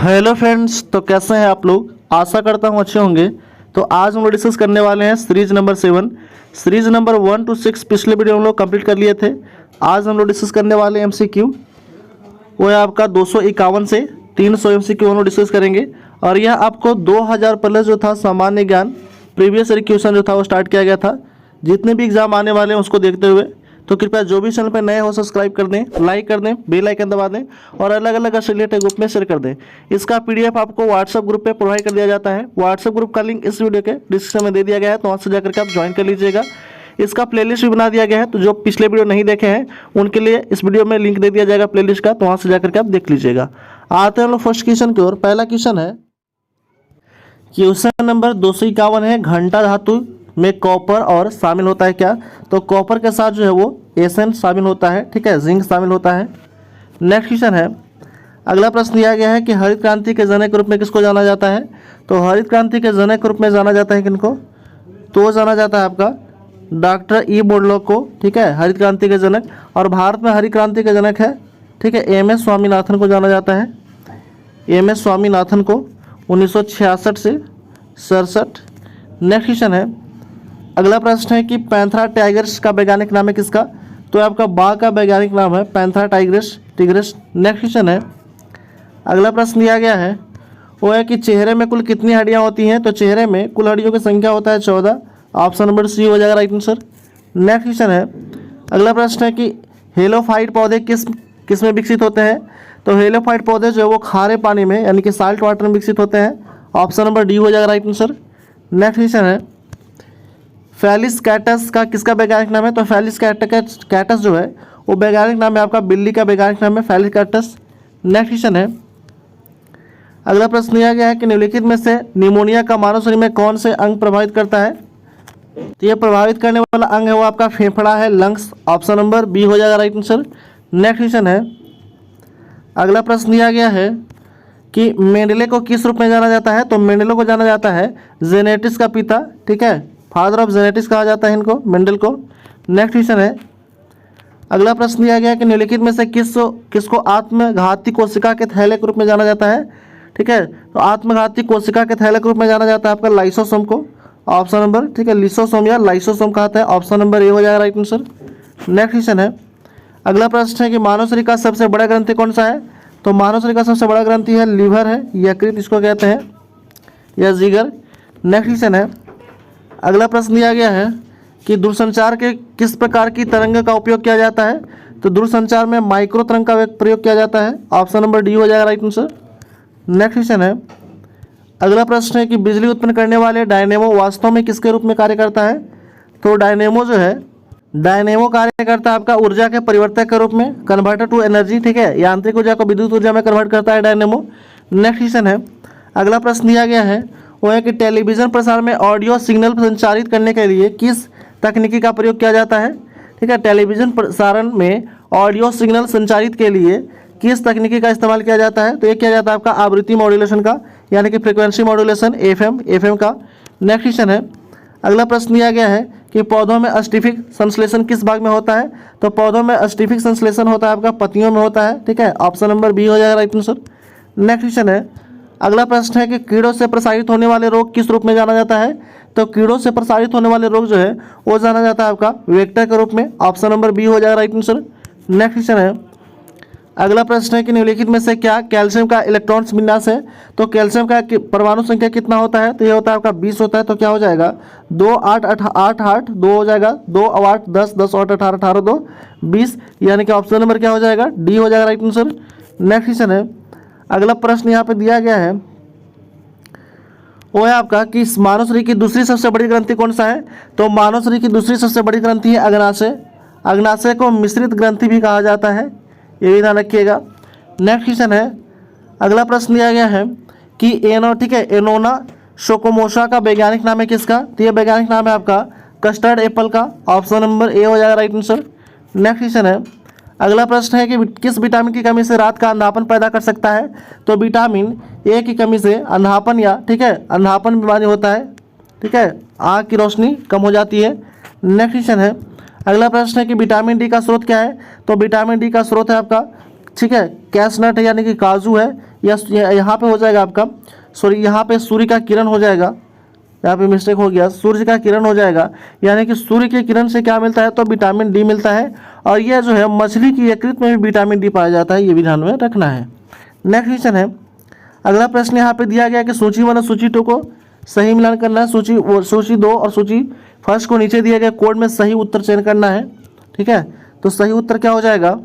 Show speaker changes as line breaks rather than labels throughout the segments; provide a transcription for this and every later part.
Hello friends, तो कैसे हैं आप लोग। आशा करता हूँ अच्छे होंगे। तो आज हम लोग डिस्कस करने वाले हैं series number 7। Series number 1 to 6 पिछले वीडियो हम लोग कंप्लीट कर लिए थे। आज हम लोग डिस्कस करने वाले हैं एमसीक्यू। वो है आपका 251 से 300 एमसीक्यू हम लोग डिस्कस करेंगे। और यह आपको 2000 प्लस जो था सामान्य ज्ञान प्रीवियस ईयर क्वेश्चन जो था वो स्टार्ट किया गया था। जितने भी एग्जाम आने वाले हैं उसको देखते हुए तो कृपया जो भी चैनल पर नए हो सब्सक्राइब कर दें, लाइक कर दें, बेल आइकन दबा दें और अलग अलग एफिलिएट ग्रुप में शेयर कर दें। इसका पीडीएफ आपको व्हाट्सएप ग्रुप पे प्रोवाइड कर दिया जाता है। व्हाट्सएप ग्रुप का लिंक इस वीडियो के डिस्क्रिप्शन में दे दिया गया है, तो वहाँ से जाकर के आप ज्वाइन कर लीजिएगा। इसका प्लेलिस्ट भी बना दिया गया है, तो जो पिछले वीडियो नहीं देखे हैं उनके लिए इस वीडियो में लिंक दे दिया जाएगा प्लेलिस्ट का, तो वहाँ से जाकर के आप देख लीजिएगा। आते हैं हम लोग फर्स्ट क्वेश्चन की ओर। पहला क्वेश्चन है, क्वेश्चन नंबर 251 है, घंटा धातु में कॉपर और शामिल होता है क्या। तो कॉपर के साथ जो है वो एसन शामिल होता है, ठीक है, जिंक शामिल होता है। नेक्स्ट क्वेश्चन है, अगला प्रश्न दिया गया है कि हरित क्रांति के जनक के रूप में किसको जाना जाता है। तो हरित क्रांति के जनक के रूप में जाना जाता है किनको, तो जाना जाता है आपका डॉक्टर ई बोरलॉग को, ठीक है, हरित क्रांति के जनक। और भारत में हरित क्रांति के जनक है, ठीक है, एम.एस. स्वामीनाथन को जाना जाता है। एम.एस. स्वामीनाथन को 1966 से 67। नेक्स्ट क्वेश्चन है, अगला प्रश्न है कि पैंथरा टाइगर्स का वैज्ञानिक नाम है किसका। तो आपका बाघ का वैज्ञानिक नाम है पैंथरा टाइग्रिस। नेक्स्ट क्वेश्चन है, अगला प्रश्न दिया गया है वो है कि चेहरे में कुल कितनी हड्डियां होती हैं। तो चेहरे में कुल हड्डियों की संख्या होता है 14। ऑप्शन नंबर सी हो जाएगा राइट आंसर। नेक्स्ट क्वेश्चन है, अगला प्रश्न है कि हेलोफाइट पौधे किस में विकसित होते हैं। तो हेलोफाइट पौधे जो है वो खारे पानी में यानी कि साल्ट वाटर में विकसित होते हैं। ऑप्शन नंबर डी हो जाएगा राइट आंसर। नेक्स्ट क्वेश्चन है, फैलिस कैटस का किसका वैज्ञानिक नाम है। तो फैलिस कैटस जो है वो वैज्ञानिक नाम है आपका बिल्ली का वैज्ञानिक नाम है फैलिस कैटस। नेक्स्ट क्वेश्चन है, अगला प्रश्न दिया गया है कि निम्नलिखित में से निमोनिया का मानव शरीर में कौन से अंग प्रभावित करता है। तो ये प्रभावित करने वाला अंग है वो आपका फेफड़ा है, लंग्स। ऑप्शन नंबर बी हो जाएगा राइट आंसर। नेक्स्ट क्वेश्चन है, अगला प्रश्न दिया गया है कि मेंडेले को किस रूप में जाना जाता है। तो मेंडेले को जाना जाता है जेनेटिक्स का पिता, ठीक है, फादर ऑफ जेनेटिक्स कहा जाता है इनको, मेंडल को। नेक्स्ट क्वेश्चन है, अगला प्रश्न दिया गया कि निम्नलिखित में से किसको आत्मघाती कोशिका के थैले के रूप में जाना जाता है, ठीक है। तो आत्मघाती कोशिका के थैले के रूप में जाना जाता है आपका लाइसोसोम को। ऑप्शन नंबर, ठीक है, लिसोसोम या लाइसोसोम कहता है। ऑप्शन नंबर ए हो जाएगा राइट आंसर। नेक्स्ट क्वेश्चन है, अगला प्रश्न है कि मानव शरीर का सबसे बड़ा ग्रंथि कौन सा है। तो मानव शरीर का सबसे बड़ा ग्रंथि है लीवर है, यकृत इसको कहते हैं, या जिगर। नेक्स्ट क्वेश्चन है, अगला प्रश्न दिया गया है कि दूरसंचार के किस प्रकार की तरंग का उपयोग किया जाता है। तो दूरसंचार में माइक्रो तरंग का प्रयोग किया जाता है। ऑप्शन नंबर डी हो जाएगा राइट आंसर। नेक्स्ट क्वेश्चन है, अगला प्रश्न है कि बिजली उत्पन्न करने वाले डायनेमो वास्तव में किसके रूप में कार्य करता है। तो डायनेमो जो है, डायनेमो कार्य करता है आपका ऊर्जा के परिवर्तक के रूप में, कन्वर्टर टू एनर्जी, ठीक है, यांत्रिक ऊर्जा को विद्युत ऊर्जा में कन्वर्ट करता है डायनेमो। नेक्स्ट क्वेश्चन है, अगला प्रश्न दिया गया है वो है कि टेलीविज़न प्रसारण में ऑडियो सिग्नल संचारित करने के लिए किस तकनीकी का प्रयोग किया जाता है। ठीक है, टेलीविज़न प्रसारण में ऑडियो सिग्नल संचारित के लिए किस तकनीकी का इस्तेमाल किया जाता है। तो ये किया जाता है आपका आवृत्ति मॉड्यूलेशन का, यानी कि फ्रिक्वेंसी मॉड्यूलेशन, एफएम का। नेक्स्ट क्वेश्चन है, अगला प्रश्न दिया गया है कि पौधों में स्टिफिक संश्लेषण किस भाग में होता है। तो पौधों में स्टिफिक संश्लेषण होता है आपका पत्तियों में होता है, ठीक है। ऑप्शन नंबर बी हो जाएगा राइट आंसर। नेक्स्ट क्वेश्चन है, अगला प्रश्न है कि कीड़ों से प्रसारित होने वाले रोग किस रूप में जाना जाता है। तो कीड़ों से प्रसारित होने वाले रोग जो है वो जाना जाता है आपका वेक्टर के रूप में। ऑप्शन नंबर बी हो जाएगा राइट आंसर। नेक्स्ट क्वेश्चन है, अगला प्रश्न है कि निम्नलिखित में से क्या कैल्शियम का इलेक्ट्रॉन्स विन्यास है। तो कैल्शियम का परमाणु संख्या कितना होता है। तो ये होता है आपका 20 होता है। तो क्या हो जाएगा 2 8 8 8 2 हो जाएगा, 2 8 10 10 8 18 18 2 20, यानी कि ऑप्शन नंबर क्या हो जाएगा डी हो जाएगा राइट आंसर। नेक्स्ट क्वेश्चन है, अगला प्रश्न यहाँ पे दिया गया है वो है आपका कि मानव शरीर की दूसरी सबसे बड़ी ग्रंथि कौन सा है। तो मानव शरीर की दूसरी सबसे बड़ी ग्रंथि है अग्नाशय। अग्नाशय को मिश्रित ग्रंथि भी कहा जाता है, ये भी ध्यान रखिएगा। नेक्स्ट क्वेश्चन है, अगला प्रश्न दिया गया है कि ठीक है, एनोना शोकोमोशा का वैज्ञानिक नाम है किसका। तो ये वैज्ञानिक नाम है आपका कस्टर्ड एप्पल का। ऑप्शन नंबर ए हो जाएगा राइट आंसर। नेक्स्ट क्वेश्चन है, अगला प्रश्न है कि किस विटामिन की कमी से रात का अंधापन पैदा कर सकता है। तो विटामिन ए की कमी से अंधापन या, ठीक है, अंधापन बीमारी होता है, ठीक है, आँख की रोशनी कम हो जाती है। नेक्स्ट क्वेश्चन है, अगला प्रश्न है कि विटामिन डी का स्रोत क्या है। तो विटामिन डी का स्रोत है आपका, ठीक है, कैशनट है यानी कि काजू है, यहाँ पे हो जाएगा आपका, सॉरी यहाँ पे सूर्य का किरण हो जाएगा, यहाँ पे मिस्टेक हो गया, सूर्य का किरण हो जाएगा, यानी कि सूर्य के किरण से क्या मिलता है, तो विटामिन डी मिलता है। और यह जो है मछली की यकृत में भी विटामिन डी पाया जाता है, ये भी ध्यान में रखना है। नेक्स्ट क्वेश्चन है, अगला प्रश्न यहाँ पे दिया गया कि सूची 1 और सूची 2 को सही मिलान करना है। सूची 2 और सूची फर्स्ट को नीचे दिया गया कोड में सही उत्तर चयन करना है, ठीक है। तो सही उत्तर क्या हो जाएगा,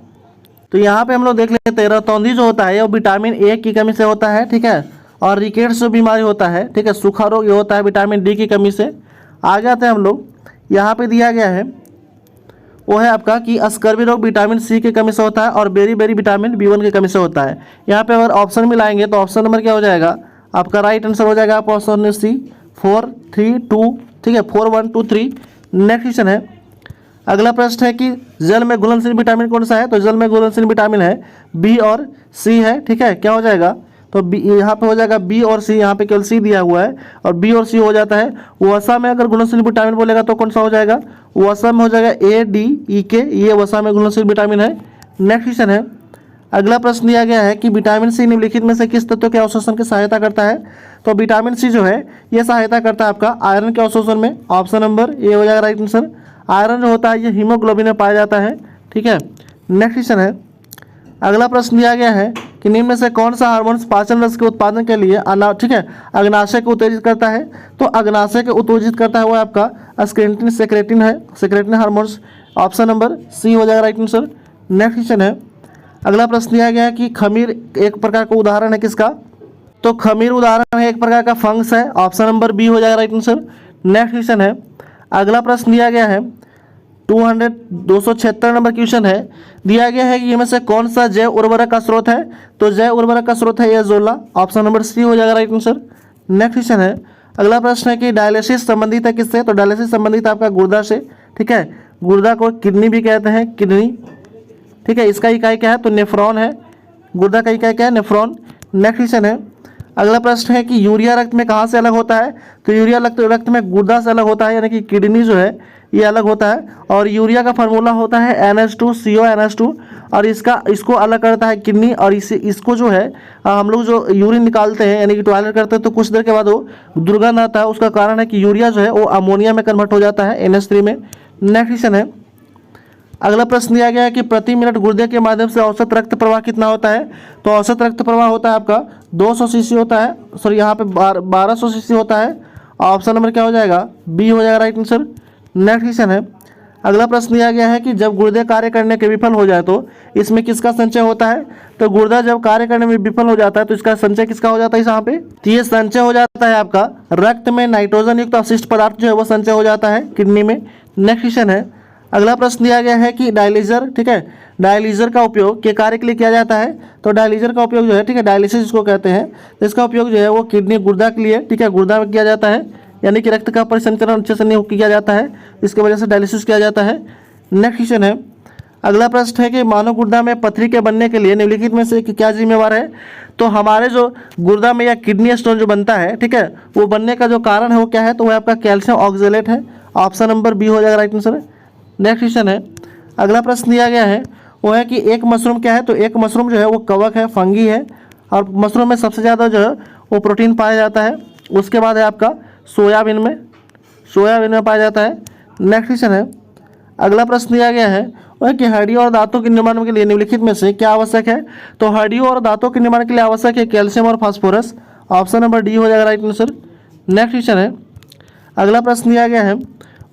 तो यहाँ पे हम लोग देख लेते हैं, रतौंधी जो होता है वो विटामिन ए की कमी से होता है, ठीक है। और रिकेट्स जो बीमारी होता है, ठीक है, सूखा रोग, ये होता है विटामिन डी की कमी से। आगे आते हैं हम लोग, यहाँ पे दिया गया है वो है आपका कि स्कर्वी रोग विटामिन सी की कमी से होता है और बेरी विटामिन B1 की कमी से होता है। यहाँ पे अगर ऑप्शन मिलाएंगे तो ऑप्शन नंबर क्या हो जाएगा आपका, राइट आंसर हो जाएगा आप ऑप्शन सी 4 3 2, ठीक है, 4 1 2 3। नेक्स्ट क्वेश्चन है, अगला प्रश्न है कि जल में घुलनशील विटामिन कौन सा है, तो जल में घुलनशील विटामिन है बी और सी है, ठीक है। क्या हो जाएगा, तो बी यहाँ पे हो जाएगा बी और सी, यहाँ पे केवल सी दिया हुआ है और बी और सी हो जाता है। वसा में अगर घुलनशील विटामिन बोलेगा तो कौन सा हो जाएगा, वसा में हो जाएगा ADEK, ये वसा में घुलनशील विटामिन है। नेक्स्ट क्वेश्चन है, अगला प्रश्न दिया गया है कि विटामिन सी निम्नलिखित में से किस तत्व के अवशोषण की सहायता करता है, तो विटामिन सी जो है ये सहायता करता है आपका आयरन के अवशोषण में। ऑप्शन नंबर ए हो जाएगा राइट आंसर। आयरन जो होता है ये हीमोग्लोबिन में पाया जाता है, ठीक है। नेक्स्ट क्वेश्चन है, अगला प्रश्न दिया गया है कि निम्न में से कौन सा हार्मोन पाचन रस के उत्पादन के लिए ठीक है अग्नाशय को उत्तेजित करता है, तो अग्नाशय को उत्तेजित करता है वो आपका स्क्रेटिन सेक्रेटिन है, secretin hormones. Option number C हो जाएगा राइट आंसर। नेक्स्ट क्वेश्चन है, अगला प्रश्न दिया गया है कि खमीर एक प्रकार का उदाहरण है किसका, तो खमीर उदाहरण है एक प्रकार का फंगस है। ऑप्शन नंबर बी हो जाएगा राइट आंसर। नेक्स्ट क्वेश्चन है, अगला प्रश्न दिया गया है 276 नंबर क्वेश्चन है, दिया गया है कि इनमें से कौन सा जैव उर्वरक का स्रोत है, तो जैव उर्वरक का स्रोत है एजोला। ऑप्शन नंबर सी हो जाएगा राइट आंसर। नेक्स्ट क्वेश्चन है, अगला प्रश्न है कि डायलिसिस संबंधित है किससे, तो डायलिसिस संबंधित आपका गुर्दा से, ठीक है। गुर्दा को किडनी भी कहते हैं, किडनी, ठीक है। इसका इकाई क्या है, तो नेफ्रॉन है, गुर्दा का इकाई क्या है, नेफ्रॉन। नेक्स्ट क्वेश्चन है, अगला प्रश्न है कि यूरिया रक्त में कहाँ से अलग होता है, तो यूरिया रक्त में गुर्दा से अलग होता है, यानी कि किडनी जो है ये अलग होता है। और यूरिया का फार्मूला होता है NH2CO और इसको अलग करता है किडनी। और इसको जो है हम लोग जो यूरिन निकालते हैं यानी कि टॉयलेट करते हैं तो कुछ देर के बाद वो दुर्गंध आता है, उसका कारण है कि यूरिया जो है वो अमोनिया में कन्वर्ट हो जाता है NH3 में। नेक्स्ट क्वेश्चन है, अगला प्रश्न दिया गया है कि प्रति मिनट गुर्दे के माध्यम से औसत रक्त प्रवाह कितना होता है, तो औसत रक्त प्रवाह होता है आपका 200 cc होता है, सॉरी यहाँ पे 1200 cc होता है। ऑप्शन नंबर क्या हो जाएगा, बी हो जाएगा राइट आंसर। नेक्स्ट क्वेश्चन है, अगला प्रश्न दिया गया है कि जब गुर्दे कार्य करने के विफल हो जाए तो इसमें किसका संचय होता है, तो गुर्दा जब कार्य करने में विफल हो जाता है तो इसका संचय किसका हो जाता है यहाँ पे, तो ये संचय हो जाता है आपका रक्त में नाइट्रोजन युक्त अवशिष्ट पदार्थ जो है वो संचय हो जाता है किडनी में। नेक्स्ट क्वेश्चन है, अगला प्रश्न दिया गया है कि डायलिजर, ठीक है, डायलिजर का उपयोग के कार्य के लिए किया जाता है, तो डायलिजर का उपयोग जो है, ठीक है, डायलिसिस जिसको कहते हैं, तो इसका उपयोग जो है वो किडनी गुर्दा के लिए, ठीक है, गुर्दा में किया जाता है, यानी कि रक्त का परिसंचरण अच्छे से नहीं किया जाता है, इसकी वजह से डायलिसिस किया जाता है। नेक्स्ट क्वेश्चन है, अगला प्रश्न है कि मानव गुर्दा में पथरी के बनने के लिए निम्नलिखित में से क्या जिम्मेवार है, तो हमारे जो गुर्दा में या किडनी स्टोन जो बनता है, ठीक है, वो बनने का जो कारण है वो क्या है, तो वो आपका कैल्शियम ऑक्जेलेट है। ऑप्शन नंबर बी हो जाएगा राइट आंसर। नेक्स्ट क्वेश्चन है, अगला प्रश्न दिया गया है वो है कि एक मशरूम क्या है, तो एक मशरूम जो है वो कवक है, फंगी है, और मशरूम में सबसे ज़्यादा जो है वो प्रोटीन पाया जाता है। उसके बाद है आपका सोयाबीन में पाया जाता है। नेक्स्ट क्वेश्चन है, अगला प्रश्न दिया गया है वह कि हड्डियों और दांतों के निर्माण के लिए निम्नलिखित में से क्या आवश्यक है, तो हड्डियों और दांतों के निर्माण के लिए आवश्यक है कैल्शियम और फास्फोरस। ऑप्शन नंबर डी हो जाएगा राइट आंसर। नेक्स्ट क्वेश्चन है, अगला प्रश्न दिया गया है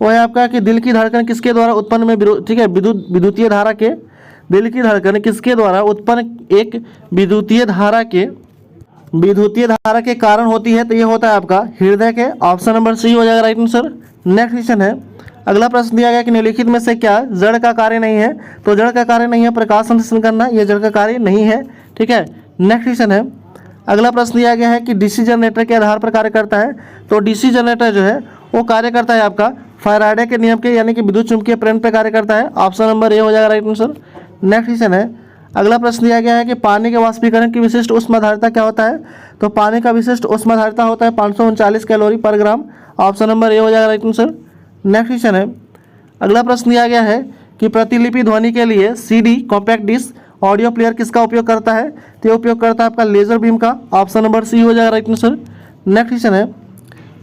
वो है आपका कि दिल की धड़कन किसके द्वारा उत्पन्न में, ठीक है, विद्युतीय धारा के, दिल की धड़कन किसके द्वारा उत्पन्न एक विद्युतीय धारा के कारण होती है, तो ये होता है आपका हृदय के। ऑप्शन नंबर सी हो जाएगा राइट आंसर। नेक्स्ट क्वेश्चन है, अगला प्रश्न दिया गया कि निम्नलिखित में से क्या जड़ का कार्य नहीं है, तो जड़ का कार्य नहीं है प्रकाश संश्लेषण करना, ये जड़ का कार्य नहीं है, ठीक है। नेक्स्ट क्वेश्चन है, अगला प्रश्न दिया गया है कि डीसी जनरेटर के आधार पर कार्य करता है, तो डीसी जनरेटर जो है वो कार्य करता है आपका फैराडे के नियम के, यानी कि विद्युत चुंबकीय प्रेरण पर कार्य करता है। ऑप्शन नंबर ए हो जाएगा राइट आंसर। नेक्स्ट क्वेश्चन है, अगला प्रश्न दिया गया है कि पानी के वाष्पीकरण की विशिष्ट ऊष्माधारिता क्या होता है, तो पानी का विशिष्ट ऊष्माधारिता होता है 539 कैलोरी पर ग्राम। ऑप्शन नंबर ए हो जाएगा राइट आंसर। नेक्स्ट क्वेश्चन है, अगला प्रश्न दिया गया है कि प्रतिलिपि ध्वनि के लिए CD compact disc audio player किसका उपयोग करता है, तो ये उपयोग करता है आपका लेजर बीम का। ऑप्शन नंबर सी हो जाएगा राइट आंसर। नेक्स्ट क्वेश्चन है,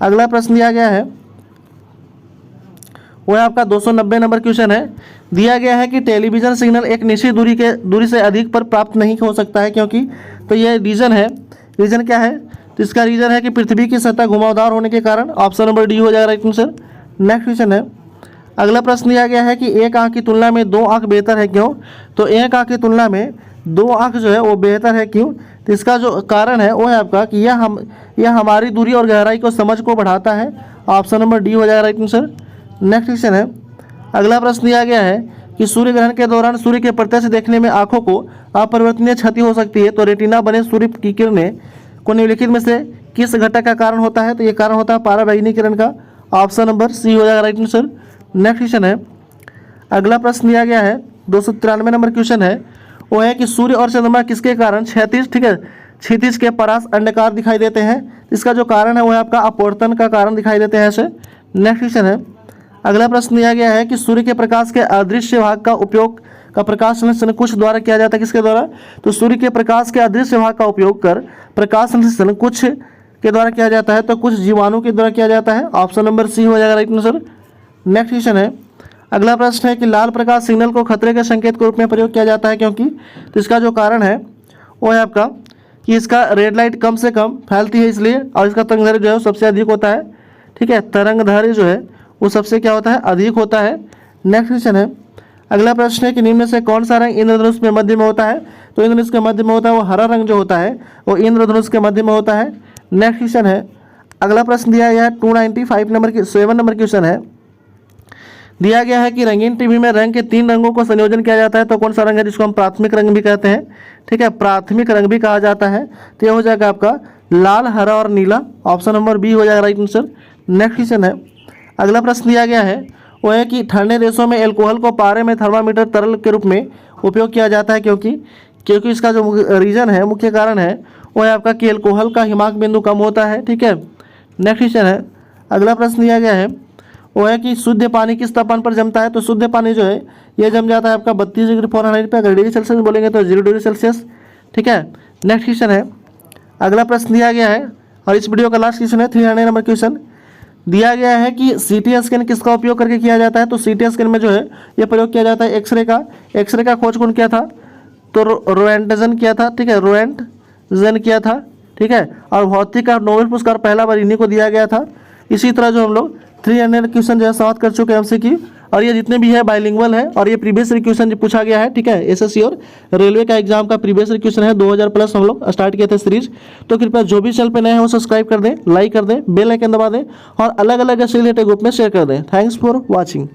अगला प्रश्न दिया गया है वो है आपका 290 नंबर क्वेश्चन है। दिया गया है कि टेलीविजन सिग्नल एक निश्चित दूरी से अधिक पर प्राप्त नहीं हो सकता है क्योंकि, तो ये रीजन है। रीजन क्या है? तो इसका रीजन है कि पृथ्वी की सतह घुमावदार होने के कारण। ऑप्शन नंबर डी हो जाएगा राइट आंसर। नेक्स्ट क्वेश्चन है, अगला प्रश्न दिया गया है कि एक आंख की तुलना में दो आंख बेहतर है क्यों? तो एक आंख की तुलना में दो आंख जो है वो बेहतर है क्यों? तो इसका जो कारण है वो है आपका कि यह हमारी दूरी और गहराई को समझ को बढ़ाता है। ऑप्शन नंबर डी हो जाएगा राइट आंसर। नेक्स्ट क्वेश्चन है, अगला प्रश्न दिया गया है कि सूर्य ग्रहण के दौरान सूर्य के प्रत्यक्ष देखने में आंखों को अपरिवर्तनीय क्षति हो सकती है, तो रेटिना बने सूर्य की किरणें को निम्नलिखित में से किस घटक का कारण होता है? तो ये कारण होता है पराबैंगनी किरण का। ऑप्शन नंबर सी हो जाएगा राइट आंसर। नेक्स्ट क्वेश्चन है, अगला प्रश्न दिया गया है 293 नंबर क्वेश्चन है वो है कि सूर्य और चंद्रमा किसके कारण क्षैतिज, ठीक है, क्षितिज के परास अंडाकार दिखाई देते हैं? इसका जो कारण है वो है आपका अपवर्तन का कारण दिखाई देते हैं ऐसे। नेक्स्ट क्वेश्चन है, अगला प्रश्न दिया गया है कि सूर्य के प्रकाश के अदृश्य भाग का उपयोग का प्रकाश संश्लेषण कुछ द्वारा किया जाता है, किसके द्वारा? तो सूर्य के प्रकाश के अदृश्य भाग का उपयोग कर प्रकाश संश्लेषण कुछ के द्वारा किया जाता है, तो कुछ जीवाणु के द्वारा किया जाता है। ऑप्शन नंबर सी हो जाएगा राइट आंसर। नेक्स्ट क्वेश्चन है, अगला प्रश्न है कि लाल प्रकाश सिग्नल को खतरे के संकेत के रूप में प्रयोग किया जाता है क्योंकि, तो इसका जो कारण है वो है आपका कि इसका रेड लाइट कम से कम फैलती है इसलिए, और इसका तरंगदैर्घ्य जो है वो सबसे अधिक होता है, ठीक है, तरंगदैर्घ्य जो है वो सबसे क्या होता है? अधिक होता है। नेक्स्ट क्वेश्चन है, अगला प्रश्न है कि निम्न में से कौन सा रंग इंद्रधनुष में मध्य में होता है? तो इंद्रधनुष के मध्य में होता है वो हरा रंग जो होता है वो इंद्रधनुष के मध्य में होता है। नेक्स्ट क्वेश्चन है, अगला प्रश्न दिया गया है 295 नंबर की 7 नंबर क्वेश्चन है। दिया गया है कि रंगीन टीवी में रंग के 3 रंगों को संयोजन किया जाता है, तो कौन सा रंग है जिसको हम प्राथमिक रंग भी कहते हैं, ठीक है, प्राथमिक रंग भी कहा जाता है। तो यह हो जाएगा आपका लाल, हरा और नीला। ऑप्शन नंबर बी हो जाएगा राइट आंसर। नेक्स्ट क्वेश्चन है, अगला प्रश्न दिया गया है वो है कि ठंडे देशों में एल्कोहल को पारे में थर्मामीटर तरल के रूप में उपयोग किया जाता है क्योंकि इसका जो रीजन है, मुख्य कारण है वो है आपका कि एल्कोहल का हिमांक बिंदु कम होता है, ठीक है। नेक्स्ट क्वेश्चन है, अगला प्रश्न दिया गया है वो है कि शुद्ध पानी किस तापमान पर जमता है? तो शुद्ध पानी जो है ये जम जाता है आपका 32 डिग्री फ़ारेनहाइट पे। अगर डिग्री सेल्सियस बोलेंगे तो 0 डिग्री सेल्सियस, ठीक है। नेक्स्ट क्वेश्चन है, अगला प्रश्न दिया गया है और इस वीडियो का लास्ट क्वेश्चन है 300 नंबर क्वेश्चन। दिया गया है कि सीटी स्कैन किसका उपयोग करके किया जाता है? तो सीटी स्कैन में जो है ये प्रयोग किया जाता है एक्सरे का। एक्सरे का खोज कौन किया था? तो रोएंटजन किया था, ठीक है, रोएंटजन किया था, ठीक है। और भौतिक का नोबेल पुरस्कार पहला बार इन्हीं को दिया गया था। इसी तरह जो हम लोग 300 क्वेश्चन जो है समाप्त कर चुके हैं एमसीक्यू, और ये जितने भी है बाइलिंगुअल है और ये प्रीवियस क्वेश्चन जो पूछा गया है, ठीक है, एसएससी और रेलवे का एग्जाम का प्रीवियस क्वेश्चन है 2000 प्लस हम लोग स्टार्ट किए थे सीरीज। तो कृपया जो भी चैनल पे नए हैं वो सब्सक्राइब कर दें, लाइक कर दें, बेल आइकन दबा दें और अलग अलग से रिलेटेड ग्रुप में शेयर कर दें। Thanks for watching.